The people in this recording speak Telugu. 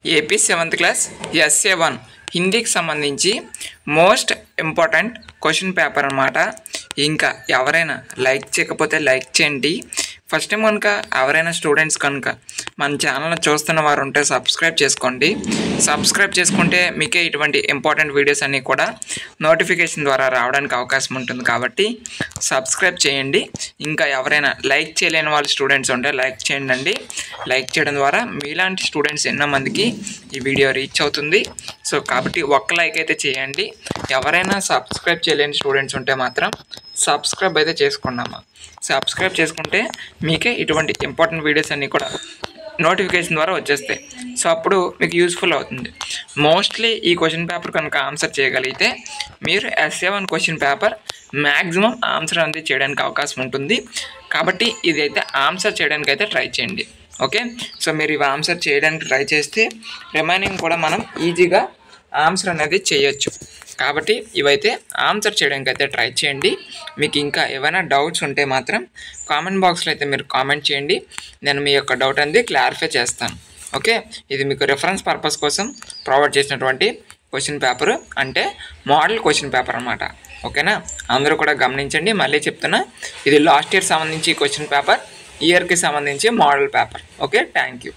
ఏపీ 7th క్లాస్ SA1 హిందీకి సంబంధించి మోస్ట్ ఇంపార్టెంట్ క్వశ్చన్ పేపర్ అన్నమాట. ఇంకా ఎవరైనా లైక్ చేయకపోతే లైక్ చేయండి. ఫస్ట్ టైం కనుక ఎవరైనా స్టూడెంట్స్ కనుక మన ఛానల్ని చూస్తున్న వారు ఉంటే సబ్స్క్రైబ్ చేసుకోండి. సబ్స్క్రైబ్ చేసుకుంటే మీకే ఇటువంటి ఇంపార్టెంట్ వీడియోస్ అన్నీ కూడా నోటిఫికేషన్ ద్వారా రావడానికి అవకాశం ఉంటుంది కాబట్టి సబ్స్క్రైబ్ చేయండి. ఇంకా ఎవరైనా లైక్ చేయలేని వాళ్ళు స్టూడెంట్స్ ఉంటే లైక్ చేయండి. లైక్ చేయడం ద్వారా మీలాంటి స్టూడెంట్స్ ఎన్నో మందికి ఈ వీడియో రీచ్ అవుతుంది. సో కాబట్టి ఒక్క లైక్ అయితే చేయండి. ఎవరైనా సబ్స్క్రైబ్ చేయలేని స్టూడెంట్స్ ఉంటే మాత్రం సబ్స్క్రైబ్ అయితే చేసుకున్నామా. సబ్స్క్రైబ్ చేసుకుంటే మీకే ఇటువంటి ఇంపార్టెంట్ వీడియోస్ అన్నీ కూడా నోటిఫికేషన్ ద్వారా వచ్చేస్తాయి. సో అప్పుడు మీకు యూస్ఫుల్ అవుతుంది. మోస్ట్లీ ఈ క్వశ్చన్ పేపర్ కనుక ఆన్సర్ చేయగలిగితే మీరు SA1 question paper maximum answer అనేది చేయడానికి అవకాశం ఉంటుంది. కాబట్టి ఇది అయితే ఆన్సర్ చేయడానికి అయితే ట్రై చేయండి. ఓకే, సో మీరు ఇవి ఆన్సర్ చేయడానికి ట్రై చేస్తే రిమైనింగ్ కూడా మనం ఈజీగా ఆన్సర్ అనేది చేయొచ్చు. కాబట్టి ఇవైతే ఆన్సర్ చేయడానికి అయితే ట్రై చేయండి. మీకు ఇంకా ఏమైనా డౌట్స్ ఉంటే మాత్రం కామెంట్ బాక్స్లో అయితే మీరు కామెంట్ చేయండి. నేను మీ యొక్క డౌట్ అనేది క్లారిఫై చేస్తాను. ఓకే, ఇది మీకు రెఫరెన్స్ పర్పస్ కోసం ప్రొవైడ్ చేసినటువంటి క్వశ్చన్ పేపర్, అంటే మోడల్ క్వశ్చన్ పేపర్ అన్నమాట. ఓకేనా, అందరూ కూడా గమనించండి. మళ్ళీ చెప్తున్నా, ఇది లాస్ట్ ఇయర్ సంబంధించి క్వశ్చన్ పేపర్, ఇయర్కి సంబంధించి model paper. Okay, thank you.